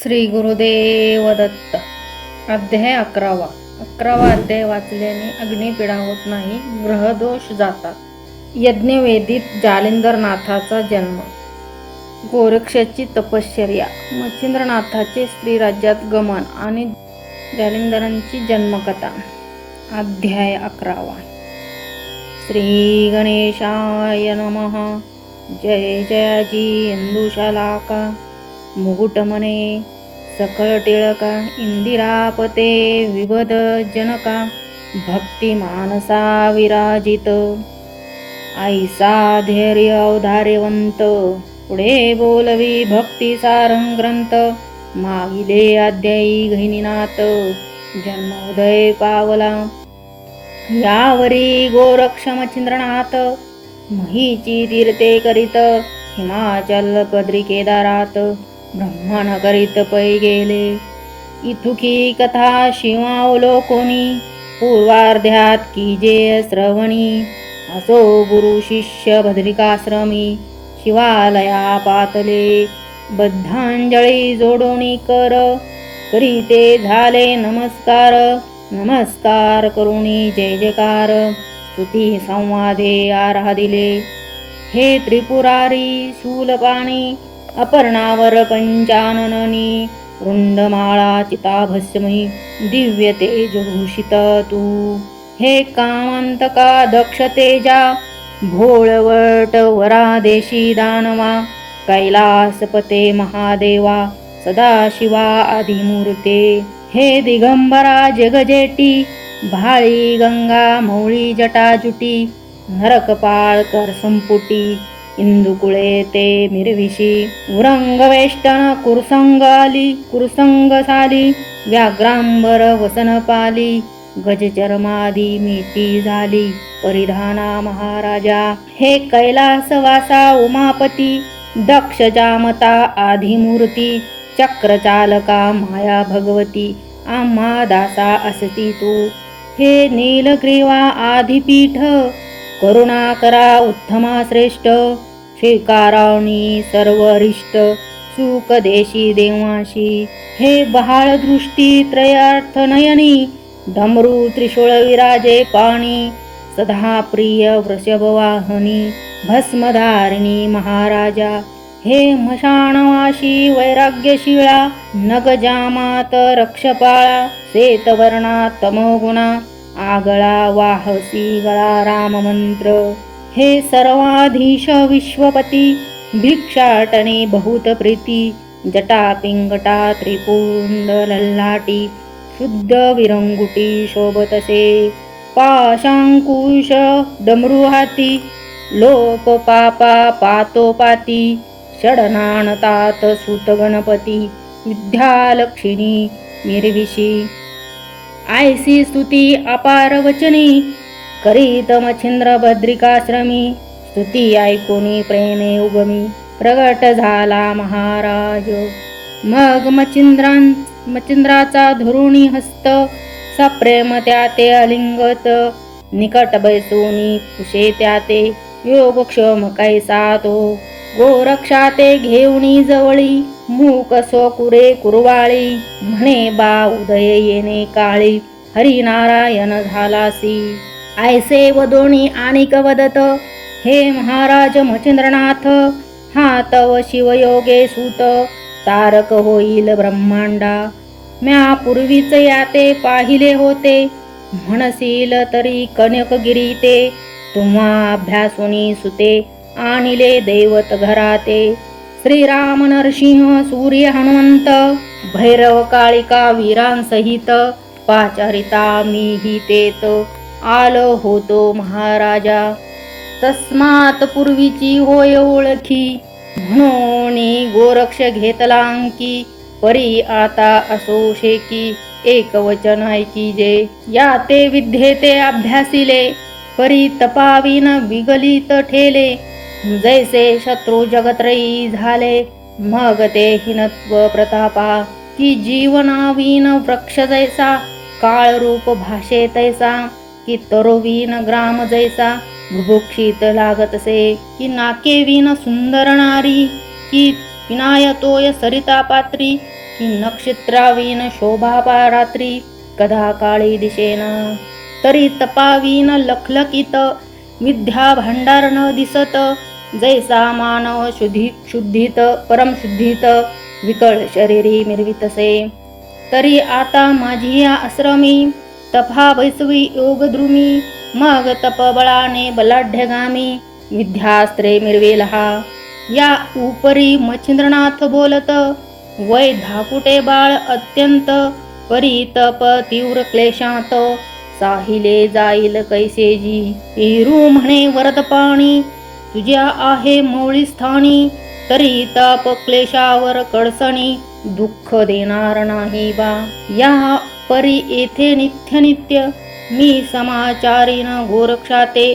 श्री गुरुदेव दत्त. अध्याय 11वा अध्याय वाचल्याने अग्निपीडा होत नाही, ग्रहदोष जातात. यज्ञवेदीत जालिंदरनाथाचा जन्म. गोरक्षाची तपश्चर्या. मच्छिंद्रनाथाचे स्त्रीराज्यात गमन आणि जालिंदरांची जन्मकथा. अध्याय 11वा. श्री गणेशाय नमः. जय जयाजी इंदुशालाका मुकुटमणे सकळ टिळका इंदिरापते विबद जनका भक्ती मानसा विराजित आईसा धैर्य अवधार्यवंत पुढे बोलवी भक्ती सारंग ग्रंथ मागिले अध्यायी गहिनीनाथ जन्मोदय पावला यावरी गोरक्ष मच्छिंद्रनाथ महीची तीर्थे करीत हिमाचल पद्री केदारात ब्रह्मण करीत पै गेले. इथुकी कथा शिवावलोकोनी पूर्वार्ध्यात कीजे श्रवणी असो गुरु शिष्य भद्रिकाश्रमी शिवालया पातले बद्धांजळी जोडोनी करीते झाले नमस्कार नमस्कार करुणी जय जयकार स्तुती संवादे आराधिले. हे त्रिपुरारी शूलपाणी अपर्णावर पंचाननी वृंदमाळा चिताभस्मी दिव्य तेजभूषित तू. हे कामांतका दक्ष तेजा भोळवट वरादेशी दानवा कैलासपते महादेवा सदाशिवा आदिमूर्ते. हे दिगंबरा जगजेटी भाळी गंगा मौळी जटाजुटी नरकपाळ कर संपुटी इंदुकुळे ते मिरविशी उरंग वेष्टन कुरसंग आली कुरसंग साली व्याघ्रांबर वसन पाली गजचर्मादी मिती झाली परिधाना महाराजा. हे कैलासवासा उमापती दक्ष जामता आधिमूर्ती चक्रचालका माया भगवती आम्हा दासा असती तू. हे नीलग्रीवा आधिपीठ करुणा करा उत्तमा श्रेष्ठ स्वीकारावणी सर्वरिष्ट सुखदेशी देवाशी. हे बहाळ दृष्टी त्रयार्थ नयनी डमरू त्रिशूळ विराजे पाणी सदा प्रिय वृषभवाहनी भस्मधारिणी महाराजा. हे मशाणवाशी वैराग्यशिळा नगजामात रक्षपाळा श्वेतवर्णा तमोगुणा आगळा वाहसी गळा राममंत्र. हे सर्वाधीश विश्वपती भिक्षाटने बहुत प्रीती जटा पिंगटा त्रिपुंड लल्लाटी शुद्ध विरंगुटी शोभतसे पाशांकुश डमरुहाती लोप पापा पातोपाती षडनानतात सुत गणपती विद्यालक्ष्मी मिरविशी. आयसी स्तुती अपार वचनी करीत मच्छिंद्र भद्रिकाश्रमी स्तुती ऐकोनी प्रेमे उगमी प्रगट झाला महाराज. मग मच्छिंद्राचा धरुणी हस्त सप्रेम त्या ते अलिंगत निकट बैसोनी कुशे त्या ते योगक्षम कैसा तो गोरक्षा ते घेऊनी जवळी मूक स्वकुरे कुरवाळी म्हणे बा उदय येणे काळी हरिनारायण झालासी. ऐसे वदोणी आणिक वदत हे महाराज मच्छिंद्रनाथ हा तव शिवयोगे सूत तारक होईल ब्रह्मांडा. म्या पूर्वीच याते पाहिले होते म्हणसील तरी कनकगिरी ते तुम्हा अभ्यासोनी सुते आणिले दैवत घराते. श्रीराम नरसिंह सूर्य हनुमंत भैरव काळिका वीरांसहित पाचारिता मीही तेत आलो होतो महाराजा. तस्मात पूर्वीची होय ओळखी म्हणून गोरक्ष घेतला अंकी परी आता असो शेकी एक वचन ऐकी जे या ते विद्येते अभ्यासिले परी तपाविन विगलित ठेले जैसे शत्रू जगत्रयी झाले मग ते हिनत्व प्रतापा की जीवनावीन वृक्ष जैसा काळ रूप भाषे तैसा की तरुवीन ग्राम जैसा बुभुक्षित लागतसे की नाके विन सुंदर नारी की विनायतोय सरिता पात्री की नक्षत्रावीन शोभा रात्री कदा काळी दिसेन. तरी तपावीन लखलखित विद्या भांडार न दिसत. जैसा मानव शुद्धीत परमशुद्धीत विकळ शरीरी मिरवितसे. तरी आता माझी या आश्रमी तपा वैसवी योगद्रुमी. मग तपबळाने बलाढ्यगामी विद्यास्त्रे मिरवेल हा. या उपरी मच्छिंद्रनाथ बोलत वय धाकुटे बाळ अत्यंत. परी तप तीव्र क्लेशात साहिले जाईल कैसेजी. पेरू म्हणे वरद पाणी तुझ्या आहे मौळी स्थानी. तरी ताप क्लेशावर कडसणी दुःख देणार नाही बा. या परी येथे नित्य नित्य मी समाचारीन गोरक्षाते.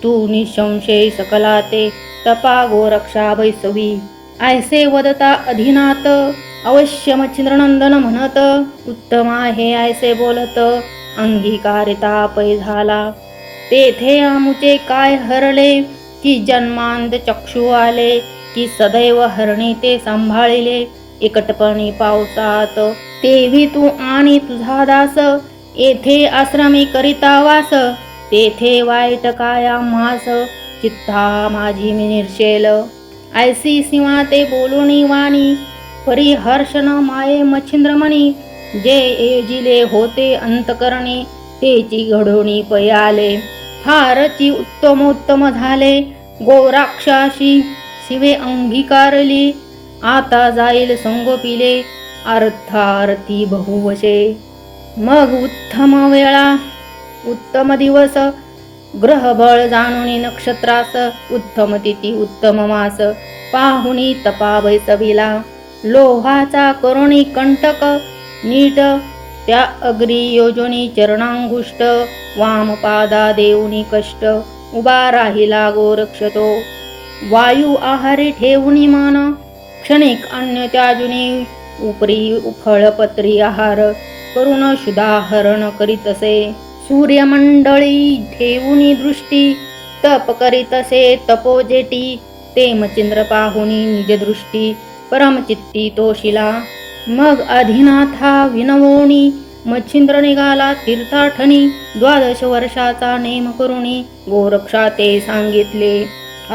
तू निसंशय सकलाते तपा गोरक्षा वैसवी. ऐसे वदता अधिनाथ अवश्य मच्छिंद्रनंदन म्हणत. उत्तम आहे ऐसे बोलत अंगीकारिता पै झाला. तेथे आमुचे काय हरले की जन्मांध चक्षु आले. की सदैव हरणी ते सांभाळिले एकटपणी पावसात. तेवी तू आणि तुझा दास येथे आश्रमी करिता वास. तेथे वाईट काय आम्हास चित्ता माझी मी निर्शेल. ऐसी सीमा ते बोलुनी वाणी परी हर्षण माये मच्छिंद्रमणी. जे एजिले होते अंतकरणी तेची घडोणी पयाले. फारची उत्तमोत्तम झाले गोराक्षाशी शिवे अंगीकारली. आता जाईल संगोपिले अर्थार्थी बहुवशे. मग उत्तम वेळा उत्तम दिवस ग्रहबळ जाणुनी नक्षत्रास. उत्तम तिथी उत्तम मास पाहुनी तपा वैसविला. लोहाचा करुणी कंटक नीट त्या अग्री योजनी चरणांगुष्ट. वामपादा देऊनी कष्ट उभा राहिला गोरक्षतो. वायू आहारी ठेवूनी मान क्षणिक अन्न त्याजुनी. उपरी फळपत्री आहार करून शुदाहरण करीतसे. सूर्यमंडळी ठेवूनी दृष्टी तप करीतसे तपोजेटी. ते मच्छिंद्र पाहुनी निजदृष्टी परमचित्ती तोशिला. मग अधिनाथा विनवोनी मच्छिंद्र निघाला तीर्थाटनी. 12 वर्षाचा नेम करुणी गोरक्षा ते सांगितले.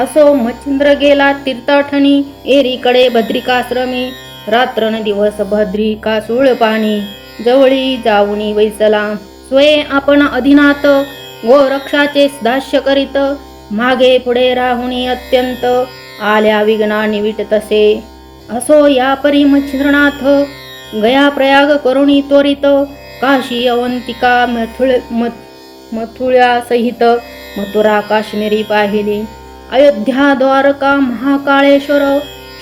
असो मच्छिंद्र गेला तीर्थाटनी. एरीकडे भद्रिकाश्रमी रात्रन दिवस भद्रिकासूळ पाणी. जवळी जाऊनी वैसला स्वये आपण अधिनाथ. गोरक्षाचे दास्य करीत मागे पुढे राहुनी अत्यंत. आल्या विघ्ना निविट तसे. असो या परी मच्छिंद्रनाथ गया प्रयाग करुणी त्वरित. काशी अवंतिका मथुळ्या सहित मथुरा काश्मीरी पाहिली. अयोध्या द्वारका महाकाळेश्वर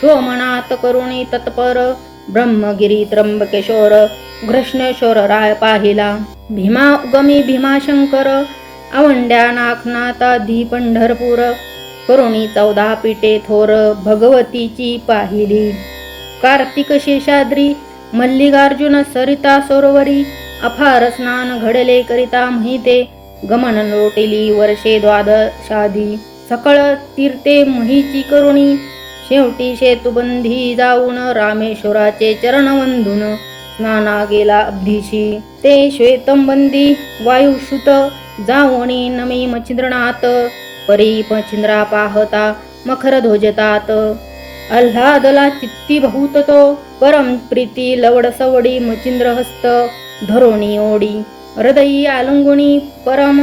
सोमनाथ करुणी तत्पर. ब्रह्मगिरी त्र्यंबकेश्वर घृष्णेश्वर राय पाहिला. भीमा उगमी भीमाशंकर आवंड्या नागनाथाधी पंढरपूर. करुणी 14 पीठे थोर भगवतीची पाहिली. कार्तिक शेषाद्री मल्लिकार्जुन सरिता सरोवरी. अफार स्नान घडले करिता महिते. गमन लोटिली वर्षे 12 सकळ तीर्थे महीची करुणी. शेवटी शेतुबंधी जाऊन रामेश्वराचे चरण वंदून स्नाना गेला अब्धीशी. ते श्वेतंबंदी वायुसुत जाऊनी नमी मच्छिंद्रनाथ. परी मच्छिंद्रा पाहता मखर ध्वजतात. आल्हादला चित्ती बहुत तो परम प्रीती लवड सवडी. मच्छिंद्र हस्त धरोणी ओढी हृदयी आलंगुनी. परम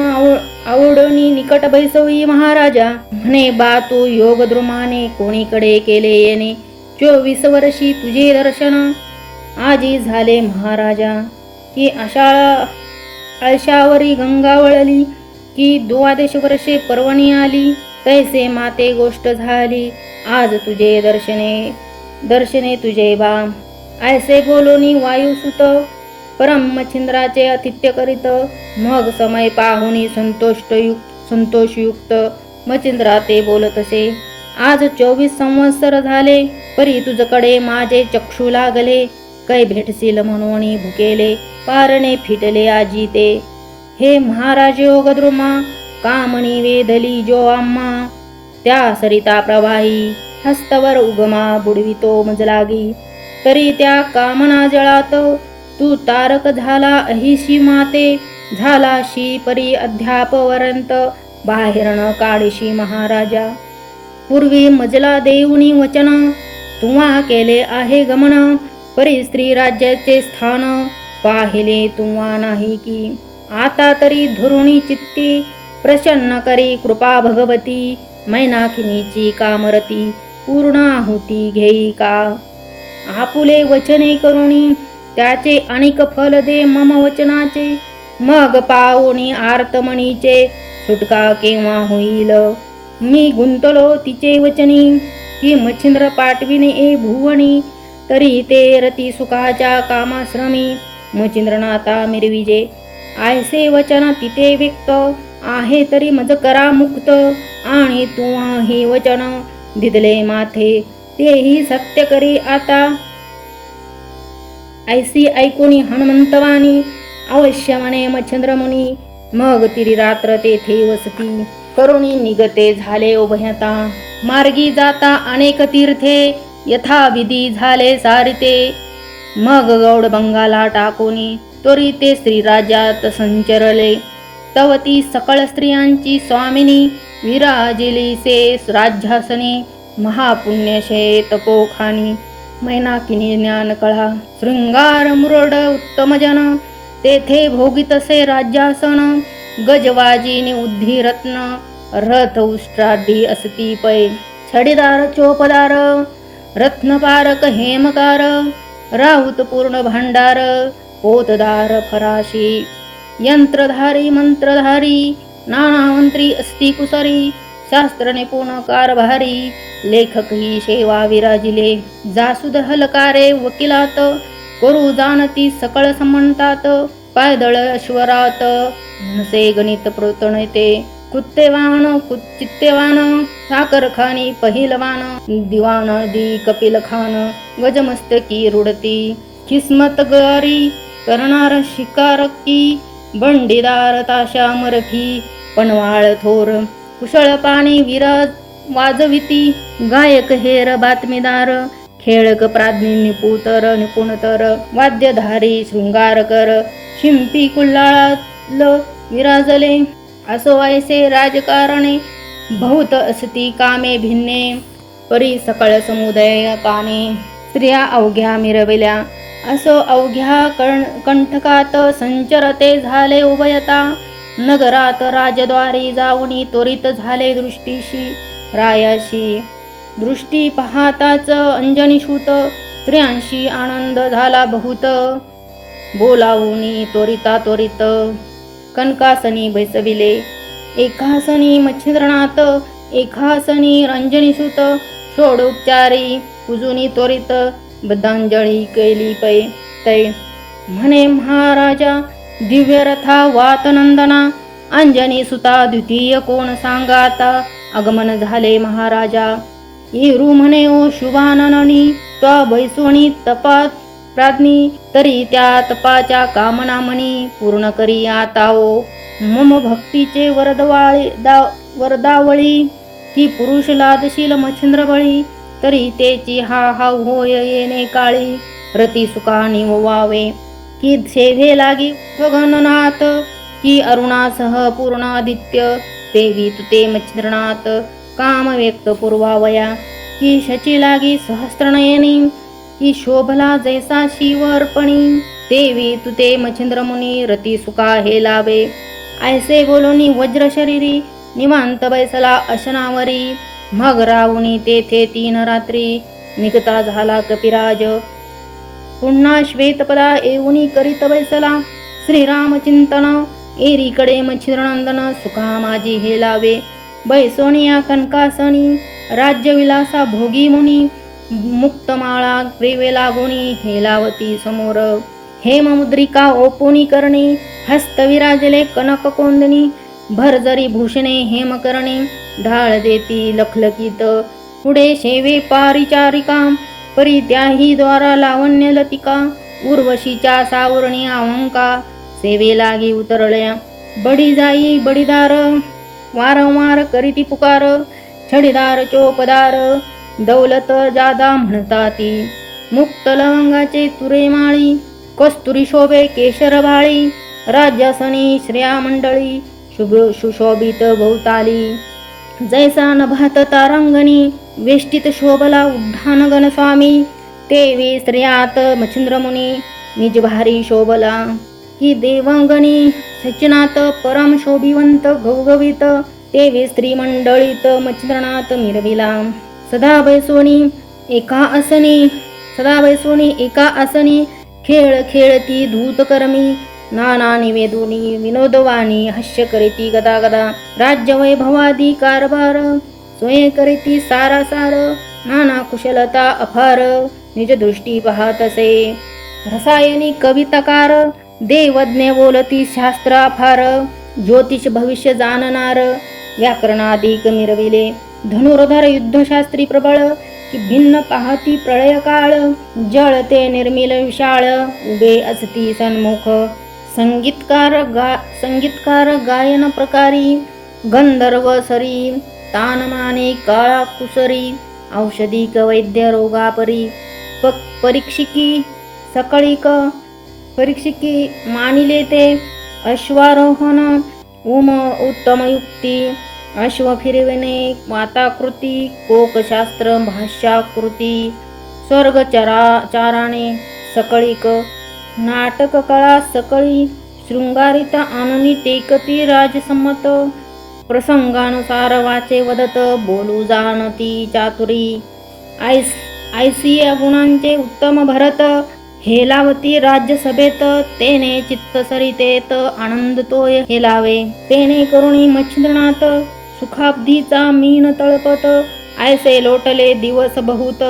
आवडणी निकट बैसवी महाराजा. म्हणे बा तू योगद्रुमाने कोणीकडे केले येणे. 24 वर्षी तुझे दर्शन आजी झाले महाराजा. की आळशावरी गंगा वळली. की 12 वर्षे पर्वणी आली. तैसे माते गोष्ट झाली. आज तुझे दर्शने तुझे बा. ऐसे बोलोनी वायुसुत परम मच्छिंद्राचे आतिथ्य करीत. मग समय पाहुनी संतोषयुक्त मच्छिंद्रा ते बोलतसे. आज 24 संवत्सर झाले परी तुझकडे माझे चक्षु लागले. कै भेटशील म्हणून भुकेले पारणे फिटले आजी ते. हे महाराज योगद्रुमा कामणी वेधली जो आम्हा. त्या सरिता प्रवाही हस्तवर उगमा बुडवितो मजलागी. तरी त्या कामना जळात तू तारक झाला अहिशी माते, झालाशी परी अध्यापवरंत बाहेरन काढीशी महाराजा. पूर्वी मजला देऊनी वचन तुवा केले आहे गमन, परी स्त्री राज्याचे स्थान पाहिले तुवा नाही की. आता तरी धरुणी चित्ती प्रसन्न करी कृपा भगवती, मैनाकिनीची कामरती पूर्णाहुती घेई का. आपुले वचने करुणी त्याचे अनेक फल दे मम वचनाचे, मग पावोनी आर्तमणीचे सुटका केव्हा होईल. मी गुंतलो तिचे वचनी की मच्छिंद्र पाठविणे ए भुवनी, तरी ते रती सुखाच्या कामाश्रमी मच्छिंद्रनाथा मिरविजे. आयसे वचन तिथे व्यक्त आहे तरी मज करा मुक्त, आणि तू हे वचन दिदले माथे तेही सत्य करी आता. ऐसी ऐकुनी हनुमंतवाणी अवश्य म्हणे मच्छिंद्र मुनी, मग तिरी रात्र तेथे वसती करुणी निगते झाले उभयता. मार्गी जाता अनेक तीर्थे यथाविधी झाले सारिते, मग गौड बंगाला टाकोनी तोरी ते श्रीराज्यात संचरले. तवती सकळ स्त्रियांची स्वामिनी विराजिली से राज्यासनी, महापुण्यशे तपोखानी मैनाकिनी ज्ञान कळा. शृंगार मुरड उत्तम जन तेथे भोगितसे राज्यासन, गजवाजिनी उद्धी रत्न रथ उष्ट्राढी असती पै. छडीदार चोपदार रत्नपारक हेमकार, राऊत पूर्ण भांडार पोतदार फराशी. यंत्रधारी मंत्रधारी नानामंत्री असती कुसरी, शास्त्र निपुण कारभारी लेखक ही सेवा विराजिले. जासुद हलकारे वकिलात करू जाणती सकळ समंतात, पायदळ अश्वरात नसे गणित प्रोतणते. कुत्तेवान चित्तेवान साखरखानी पहिलवान, दिवान दी कपिल खान गजमस्तकी रुडती. किस्मत गारी करणार शिकारकी, बंडीदार ताशा मरफी पनवाळ थोर. कुशळ पाणी विराज वाजविती, गायक हेर बातमीदार खेळक प्राज्ञी निपुणतर. वाद्यधारी शृंगारकर शिंपी कुल्हाळाल विराजले. असो ऐसे राजकारणे बहुत असती कामे भिन्ने, परी सकळ समुदय काने स्त्रिया अवघ्या मिरविल्या. असो अवघ्या कंठकात संचरते झाले उभयता, नगरात राजद्वारी जाऊनी त्वरित झाले दृष्टीशी रायाशी. दृष्टी पाहताच अंजनीशूत स्त्रियांशी आनंद झाला बहुत, बोलावूनी त्वरित कनकासनी बैसविले. एकासनी मच्छिंद्रनाथ एकासनी रंजनीसुत, षोडोपचारी पूजुनी त्वरित बद्धांजळी केली पै. तै म्हणे महाराजा दिव्य रथा वातनंदना, अंजनी सुता द्वितीय कोण सांगाता. आगमन झाले महाराजा येरू म्हणे ओ शुभाननी, त्वा बैसोणी तपात प्राज्ञी, तरी त्या तपाच्या कामना मनी पूर्ण करी आता ओ. मम भक्तीचे वरदावळी की पुरुष लादशील मच्छिंद्र बळी, तरी तेची हा होय येणे काळी. रती सुखानी व्हावे की सेवे लागी गगननाथ, की अरुणासह पूर्णादित्य देवी तुते मच्छिंद्रनाथ. काम व्यक्त पूर्वावया की शची लागी सहस्त्रनयनी, की शोभला जैसा शिव अर्पणी. देवी तुते मच्छिंद्र मुनी रती सुखा हे लावे. ऐसे बोलोनी वज्र शरीरी निवांत बैसला अशनावरी, मग रावणी तेथे 3 रात्री निघता झाला कपिराज. पुन्हा श्वेतपदा येऊनी करीत बैसला श्रीराम चिंतन, एरीकडे मच्छिंद्रनंदन सुखा माझी हे लावे. बैसोनिया कनकासनी राज्यविलासा भोगी मुनी, मुक्तमाळा प्रेवे लागोनी हेलावती समोर. हेममुद्रिका ओपोनी करणे हस्त विराजले कनक कोंदणी, भरजरी भूषणे हेमकरणे ढाळ देती लखलखित. पुढे शेवे पारिचारिका परी त्याही द्वारा लावण्य लतिका, उर्वशीच्या सावरणी आवंका सेवे लागी उतरल्या. बडी जाई बडीदार वारंवार करीती पुकार, छडीदार चोपदार दौलत जादा म्हणता ती. मुक्त लवंगाचे तुरे माळी, कस्तुरी शोभे केशर भाळी, राज्यासनी श्रेया मंडळी, सुशोभित भोवताली. जैसा नभात तारांगणी, वेष्टित शोभला उड्डाणगण स्वामी, तेवी स्त्रियात मच्छिंद्रमुनी, निज भारी शोभला. की देवांगणी सचिनात परम शोभिवंत घवघवीत, तेवी स्त्री मंडळीत मच्छिंद्रनाथ मिरविला. सदा बैसोनी एका आसनी, खेळ खेळती धूतकर्मी, नाना निवेदुनी विनोदवाणी, हास्य करीती गदा राज्य वैभवादी कारभार, सोय करीती सारासार, नाना कुशलता अफार, निज दृष्टी पाहतसे रसायनी कविताकार, देवज्ञ बोलती शास्त्र अफार, ज्योतिष भविष्य जाणणार, व्याकरणाधिक मिरविले. धनुर्धर युद्धशास्त्री प्रबळ, की भिन्न पाहती प्रळय काळ, जळते निर्मिल विशाळ, उभे असती सन्मुख. संगीतकार गायन प्रकारी, गंधर्व सरी, तानमाने काळा कुसरी, औषधिक वैद्य रोगापरी, परीक्षिकी मानिले ते, अश्वारोहण उत्तम युक्ती, अश्व फिरविणे वाताकृती, कोकशास्त्र भाष्याकृती, स्वर्गचाराने सकळीक, नाटक कळा सकळी, शृंगारित आणनी टेकती राजसम्मत, प्रसंगानुसार वाचे वदत, बोलू जाणती चातुरी, ऐसिया गुणांचे उत्तम भरत, हेलावती राज्यसभेत, तेने चित्त सरितेत आनंद तोय हेलावे, तेने करुणी मच्छिंद्रनाथ, सुखाब्धीचा मीन तळपत, ऐसे लोटले दिवस बहुत,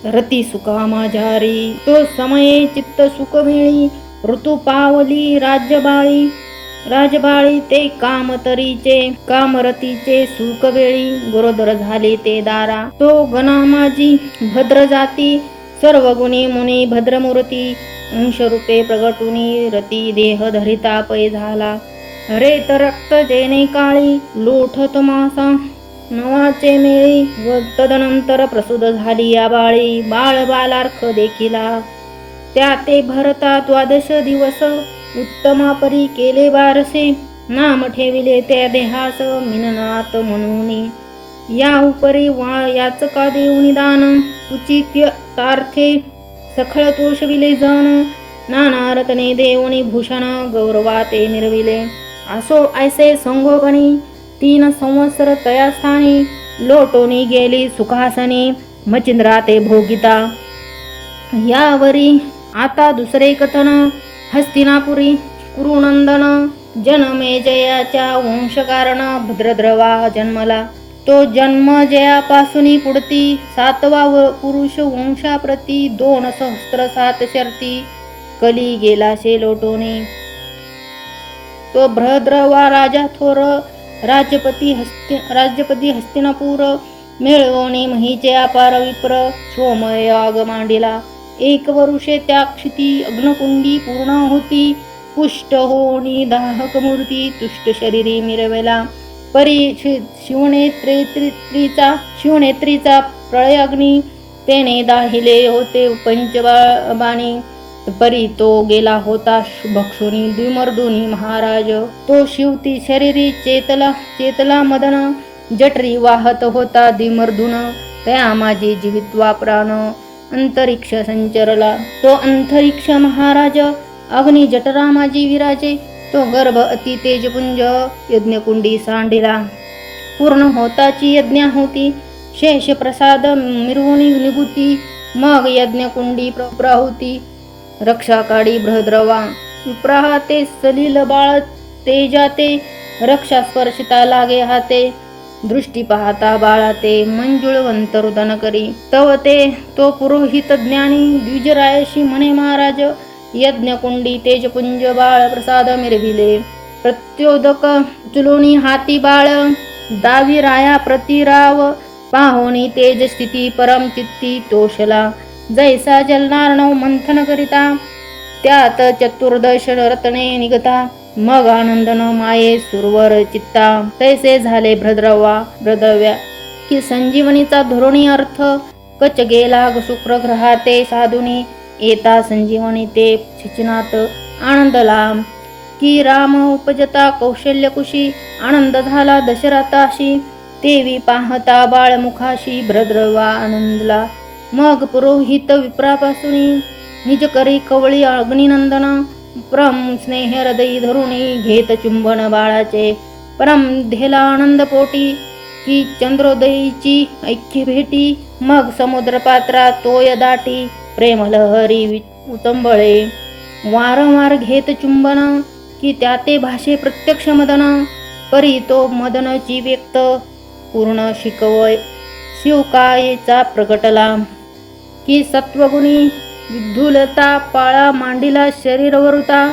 रती सुका माझारी, तो समये चित्त सुख मिळी, ऋतू पावली राजबाळी ते कामरतीचे सुख वेळी, गुरोदर झाले ते दारा, तो गणामाजी भद्र जाती, सर्व गुणी मुनी भद्रमूर्ती, अंशरूपे प्रगटुनी, रती देह धरिता पै झाला, रेत रक्त जेने काळी, लोठत मासा नवाचे मेळी, व तदनंतर प्रसूद झाली या बाळी, बाळ बालार्थ देखिला. त्या ते भरता द्वादश दिवस, उत्तमा परी केले बारसे, नाम ठेविले त्या देहास मिननाथ म्हणून, या उपरी याचका देऊनी दान, उचित्य तार्थे सखळ तोषविले जण, नाना रत्ने देऊनी भूषण, गौरवाते मिरविले. असो ऐसे संगोपनी 3 संवत्सर तया स्थानी, लोटोनी गेली सुखासनी, मचिंद्रा ते भोगिता. यावरी आता दुसरे कथन, हस्तिनापुरी कुरुनंदन, जनमे जयाच्या वंशकारण, भद्रद्रवा जन्मला. तो जन्म जयापासून पुढती, 7वा पुरुष वंशाप्रती, 2 सहस्त्र 7 शर्ती, कली गेला शे लोटोने. तो भद्रवा राजा थोर, राज्यपती हस्तिनापूर, मिळवणे महीचे अपार विप्र, सोमयाग मांडिला. 1 वर्षे त्या क्षिती, अग्नकुंडी पूर्ण होती, पुष्ट होणी दाहक मूर्ती, तुष्ट शरीरी मिरवेला. परी शिवनेत्रीचा प्रळय अग्नी, तेने दाहिले होते पंचबाणी, परी तो गेला होता भक्षुनी द्विमर्दुनी महाराज. तो शिवती शरीरी चेतला मदन, जठरी वाहत होता द्विमर्दुन, तया माझी जीवित्वा प्राण, अंतरिक्ष संचरला. तो अंतरिक्ष महाराज, अग्नी जठरा माझी विराजे, तो गर्भ अति तेजपुंज, यज्ञकुंडी सांडिला. पूर्ण होताची यज्ञाहुती, शेष प्रसाद मिरवणी निभूती, मग यज्ञकुंडी प्राहुती, रक्षा काढी बृहद्रवा. विप्राह ते सलील बाळ तेजाते, रक्षा स्पर्शिता लागे हाते, दृष्टी पाहता बाळाते, मंजुळवंत रुदन करी. तव ते तो पुरोहित ज्ञानी, द्विजरायशी म्हणे महाराज, यज्ञकुंडी तेजपुंज बाळ प्रसाद मिरविले. प्रत्योदक उचलोनी हाती बाळ, दावी राया प्रतिराव, पाहोनी तेज स्थिती परम चित्ती तोषला. जैसा जलनार्णव मंथन करिता, त्यात चतुर्दश रत्ने निघता, मग आनंदन माये सुरवर चित्ता. तैसे झाले भद्रव्या, की संजीवनीचा धोरणी अर्थ, कच गेला शुक्र ग्रहाते साधुनी येता संजीवनी ते छिचनात आनंदला की राम उपजता कौशल्यकुशी आनंद झाला दशरथाशी तेवी पाहता बाळमुखाशी भद्रवा आनंदला मग पुरोहित विप्रापासूनी निज करी कवळी अग्निनंदन परम स्नेह हृदयी धरुणी घेत चुंबन बाळाचे परम धेला आनंद पोटी की चंद्रोदयीची ऐक्य भेटी मग समुद्र पात्रात तोय दाटी प्रेम लहरी उचंबळे वारंवार घेत चुंबन की त्याते भाषे प्रत्यक्ष मदन परी तो मदनची व्यक्त पूर्ण शिकवय शिवकायेचा प्रगटला की सत्वगुणी विद्धुलता पाळा मांडीला शरीरवरुता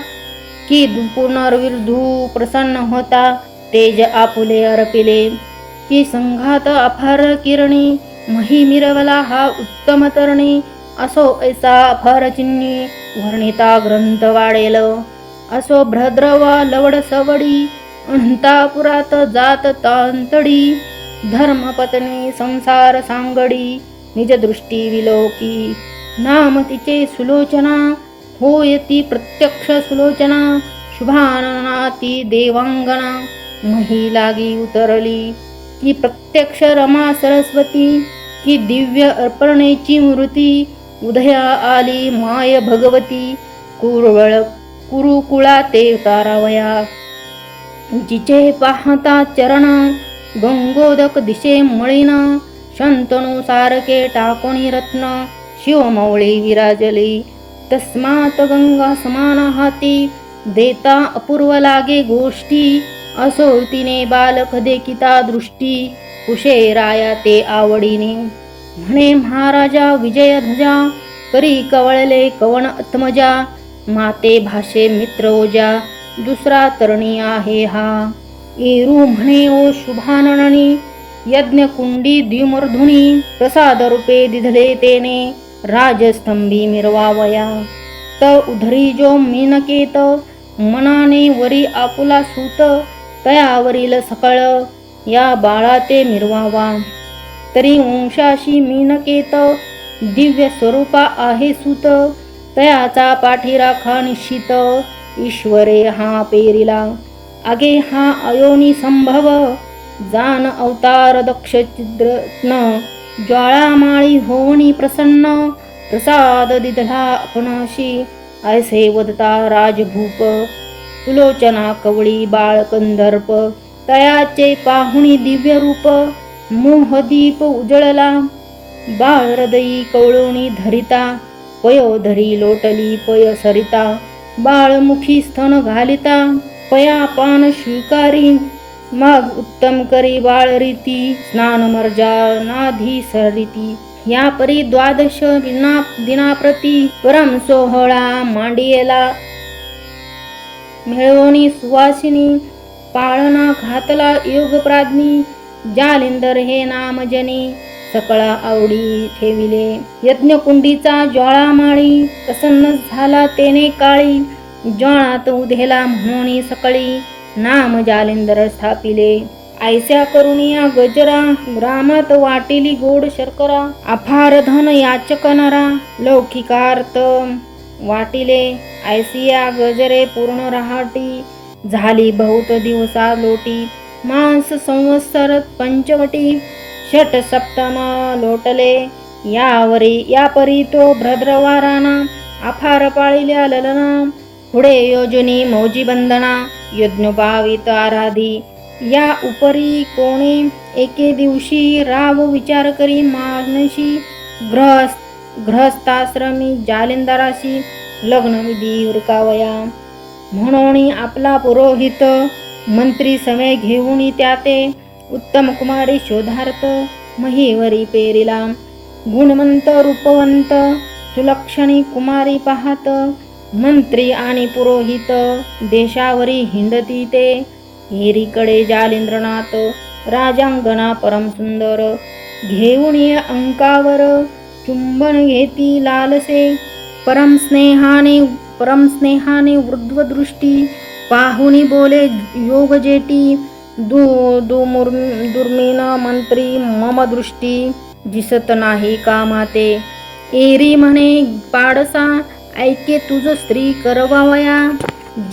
की पुनर्विर्धू प्रसन्न होता तेज आपुले अर्पिले की संघात अफार किरणी मही मिरवला हा उत्तम तरणी असो ऐसा अफार चिन्नी वर्णिता ग्रंथ वाढेल असो भद्रवा लवड सवडी अंतापुरात जात तांतडी धर्मपत्नी संसार सांगडी निज दृष्टी विलोकी नाम तिचे सुलोचना होय ती प्रत्यक्ष सुलोचना शुभानना ती देवांगना मही लागी उतरली की प्रत्यक्ष रमा सरस्वती की दिव्य अर्पणेची मूर्ती उदया आली माय भगवती कुरुकुळा ते तारावया जिचे पाहता चरण गंगोदक दिशे मळीन शंतनु सारखे टाकोणी रत्न शिवमौळी विराजली तस्मात गंगा समान हाती देता अपूर्व लागे गोष्टी असो तिने बालक देखिता दृष्टी कुशे राया ते आवडीने म्हणे महाराजा विजय ध्वजा करी कवळले कवण आत्मजा माते भाषे मित्र ओजा दुसरा तरणी आहे हा एरू म्हणे ओ शुभाननी यज्ञ कुंडी द्विमर्धुनी प्रसाद रूपे दिधले तेने राजस्तंभी मिरवावया त उधरी जो मीनकेत मनाने वरी आपुला सूत तयावरील सकळ या बाळा ते मिरवावा तरी वंशाशी मीनकेत दिव्य स्वरूपा आहे सूत तयाचा पाठीराखा निश्चित ईश्वरे हा पेरिला आगे हा अयोनी संभव जान अवतार दक्ष चिद्रत्न ज्वाळामाळी होवणी प्रसन्न प्रसाद दिधला आपणाशी ऐसे वदता राजभूप सुलोचना कवळी बाळ कंदर्प तयाचे पाहुणी दिव्य रूप मोहदीप उजळला बाळ हृदयी कवळोणी धरिता पयोधरी लोटली पय सरिता बाळमुखी स्तन घालिता पया पान स्वीकारी मग उत्तम करी बाळ रीती स्नान मर्जा नाधी सरिती या परी द्वादश दिनाप्रती परम सोहळा मांडियेला मिळवणी सुवासिनी पाळना घातला योग प्राज्ञी जालिंदर हे नाम जनी सकळा आवडी ठेविले यज्ञकुंडीचा ज्वाळामाळी प्रसन्न झाला तेने काळी ज्वाळात उधेला म्हणून सकळी नाम जालिंदर स्थापिले ऐस्या करुणिया गजरा ग्रामात वाटिली गोड शर्करा अफार धन याचक नरा लौकिकार्थ वाटिले ऐसिया गजरे पूर्ण रहाटी झाली बहुत दिवसा लोटी मांस संवत्सर पंचवटी षट सप्तम लोटले या परी तो भद्रवाराना अफार पाळिल्या ललना पुढे योजनी मौजी बंधना यज्ञोपावित आराधी या उपरी कोणे एके दिवशी राव विचार करी मानशी गृहस्थाश्रमी जालिंदराशी लग्नविधी उरकावया म्हणून आपला पुरोहित मंत्री समय घेऊन त्याते उत्तम कुमारी शोधार्थ महीवरी पेरिला गुणवंत रूपवंत सुलक्षणी कुमारी पाहत मंत्री आणि पुरोहित देशावरी हिंडती ते हेरीकडे जालिंद्रनाथ राजांगणा परम सुंदर घेऊन अंकावर चुंबन घेती लालसे परम स्नेहाने वृद्वदृष्टी पाहुनी बोले योग जेटी दुर्मीन मंत्री मम दृष्टी दिसत नाही का माते. एरी म्हणे पाडसा ऐके तुझ स्त्री करवावया.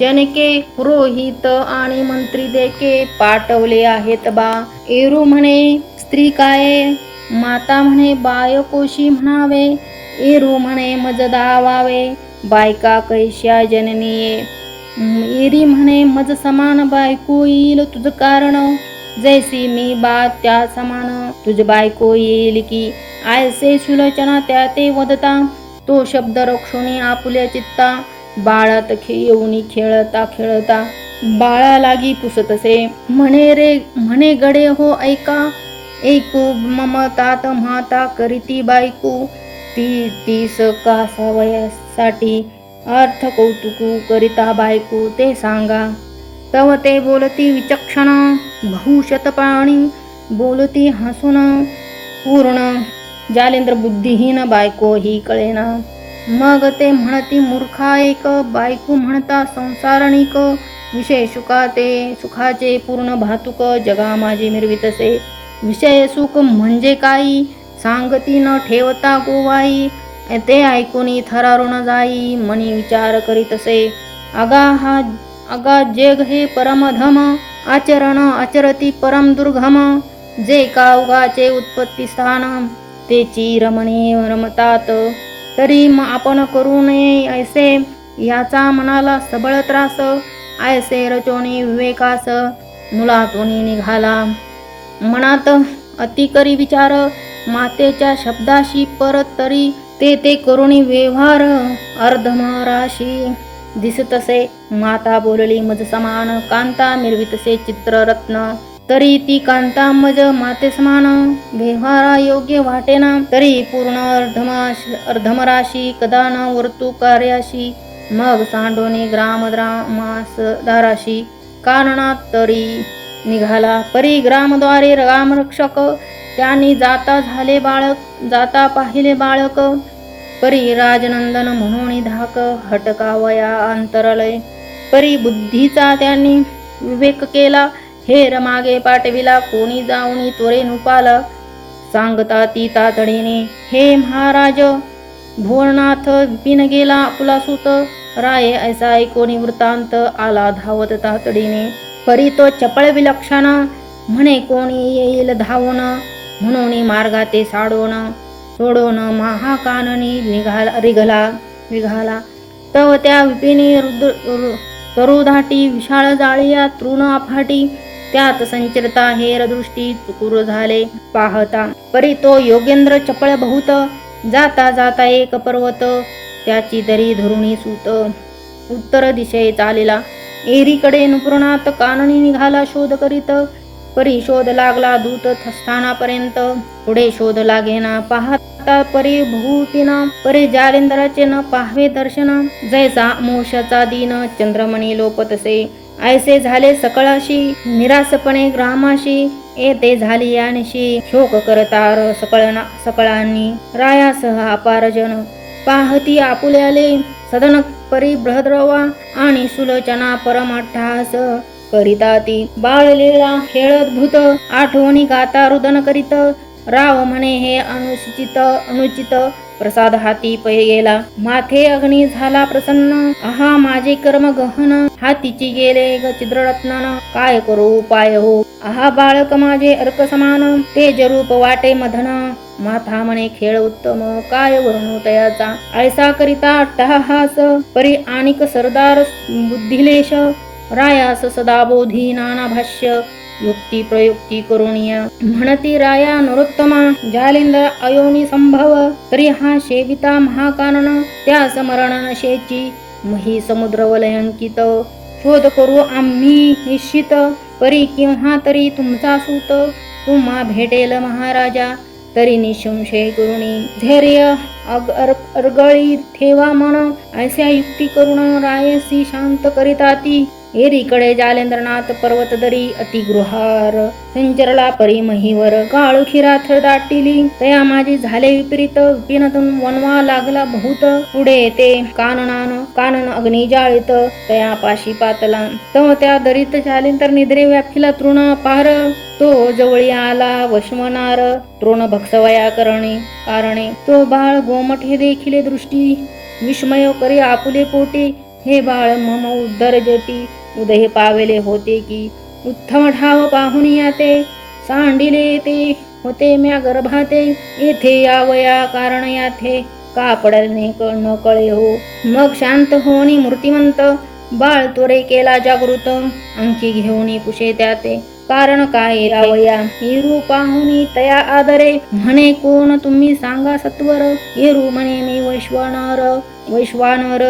जनके पुरोहित आणि मंत्री देके पाठवले आहेत बा. एरू म्हणे स्त्री काय, माता म्हणे बायकोशी म्हणावे. एरू म्हणे मज दावावे, बायका कैश्या जननीये. एरी म्हणे मज समान बायको येईल तुझ कारण, जैसी मी बा त्या समान तुझ बायको येईल की. आयसे सुलोचना त्या ते वदता, तो शब्द रक्षोनी आपुल्या चित्ता. बाळात येऊनी खेळता खेळता, बाळा लागी पुसतसे. म्हणे गडे हो ऐका, ऐकू मम तात म्हाता करीती बायको. तीस कासावयासाठी अर्थ कौतुकू करिता बायको ते सांगा. तव ते बोलती विचक्षण, बहुशतपाणी बोलती हसून. पूर्ण जालेंद्र बुद्धिहीन बायको ही कळेना. मग ते म्हणती मूर्खा एक, बायको म्हणता संसारणिक. विषय सुखाचे पूर्ण भातुक, जगा माझे मिरवितसे. विषय सुख म्हणजे काही, सांगती न ठेवता गोवाई. ते ऐकूनी थरारून जाई, मनी विचार करीतसे. अगा जग हे परमधम, आचरण आचरती परम दुर्गम. जे का उगाचे उत्पत्ती स्थान, तेची रमणी रमतात. तरी आपण करू नये ऐसे, याचा मनाला सबळ त्रास. ऐसे रचोनी विवेकास, मुलातून निघाला. मनात अति करी विचार, मातेच्या शब्दाशी परत तरी. ते करुणी व्यवहार, अर्धमराशी दिसतसे. माता बोलली मज समान, कांता मिरवितसे चित्ररत्न. तरी ती कांता मज माते समान, व्यवहारा योग्य वाटेना. तरी पूर्ण अर्धमराशी, कदा न वर्तू कार्याशी. मग सांडोनी ग्रामदारास दाराशी, कारणात तरी निघाला. परी ग्रामद्वारे ग्रामरक्षक, त्यांनी जाता पाहिले बाळक. परी राजनंदन म्हणून धाक, हटकावया अंतरलय. परी बुद्धीचा त्यांनी विवेक केला, हेर मागे पाठविला. कोणी जाऊनी त्वरे नुपाला, सांगता ती तातडीने. हे महाराज भुवनाथ विपिन गेला आपला सूत. राये ऐसा ऐकोनी वृत्तांत, आला धावत तातडीने. परी तो चपळ विलक्षण, म्हणे कोणी येईल धावून. म्हणून मार्गाते सोडून महाकाननी विघाला. तव त्या विपिनी तरुधाटी, विशाळ जाळिया तृण अफाटी. त्यात संचरता हेर दृष्टी चुकुर झाले पाहता. परी तो योगेंद्र चपळ बहुत, जाता जाता एक पर्वत. त्याची दरी धरुणी सूत, उत्तर दिशे चालेला. एरीकडे नुपुरनात काननी निघाला शोध करीत. परी शोध लागला दूत स्थानापर्यंत, पुढे शोध लागेना. पाहता परी भूतीना, परी जालेंद्राचे न पाहवे दर्शन. जैसा मोशाचा दिन चंद्रमणी लोपतसे, ऐसे झाले सकळाशी. निरासपणे ग्रामाशी, येते झाली यानिशी. शोक करतार सकळांनी, रायासह अपारजन. पाहती आपुल्याले सदन परी बृहद्रवा, आणि सुलोचना परमट्टहास करिता ती. बाळलीला खेळत भूत, आठवणी गाता रुदन करीत. राव म्हणे हे अनुचित, प्रसाद हाती पै गेला. माथे अग्नी झाला प्रसन्न, आहा माझे कर्म गहन. हातीची गेले ग छिद्ररत्नन, काय करू उपाय हो. आहा बाळक माझे अर्क समान, तेज रूप वाटे मधन. माथा म्हणे खेळ उत्तम, काय वर्णू तयाचा. ऐसा करिता अट्टहास, परी आणिक सरदार बुद्धिलेश. रायास सदा बोधी नाना भाष्य, युक्ती प्रयुक्ती करुणीय. म्हणती राया नरोत्तमा, जालेंद्र अयोनी संभव. तरी हा सेविता महाकानन, त्या समरण नशेची. मही समुद्र वलयंकित, शोध करू आम्ही निश्चित. परी केव्हा तरी तुमचा सूत, तुम्हा भेटेल महाराजा. तरी निसंशय करुणी, धैर्य अर्गळी ठेवा मन. ऐस्या युक्ती करून रायसी शांत करिता ती. एरीकडे जालेंद्रनाथ पर्वतदरी अतिगृहार संचरला परिमहीवर काळुखी रात्र दाटिली तया माझी झाले विपरीत विपिनतून वनवा लागला बहुत पुढे ते कानन अग्नी जाळीत तया पाशी पातला तव त्या दरीत जालेंद्र निद्रे व्यापिला तृण पार तो जवळी आला वशमनार तृण भक्षवया कारणे तो बाळ गोमठे देखिले दृष्टी विस्मय करी आपुले पोटे हे बाळ मम उद्धर जटी उदय पावेले होते की उत्तम ठाव पाहुन याते सांडिले ते होते म्या गर्भाते येथे यावया कारण याथे का पडले न कळे हो मग शांत होनी मूर्तिमंत बाळ त्वरे केला जागृत अंकी घेऊनी पुशे त्याते कारण काय रावया येरू पाहुनी तया आदरे म्हणे कोण तुम्ही सांगा सत्वर येरू म्हणे मी वैश्वानर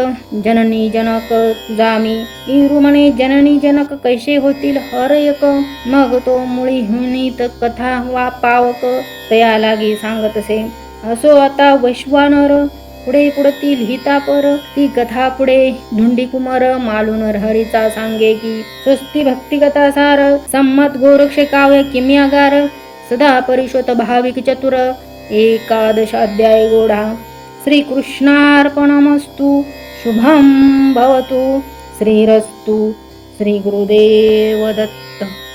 जननी जनक तुझा मी येरू म्हणे जननी जनक कैसे होतील हर एक मग तो मुळी हुनीत कथा वा पावक तया लागी सांगतसे असो आता वैश्वानर पुढे पुढती लिहितापर ती कथा पुढे धुंडीकुमार मालून हरीचा सांगे की स्वस्ती भक्तिकथा सार सम्मत गोरक्ष काव्य किम्यागार सदा परिशोत भाविक चतुर एकादशाध्याय गोडा श्रीकृष्णार्पणमस्तु शुभं भवतु श्रीरस्तु श्री गुरुदेव दत्त।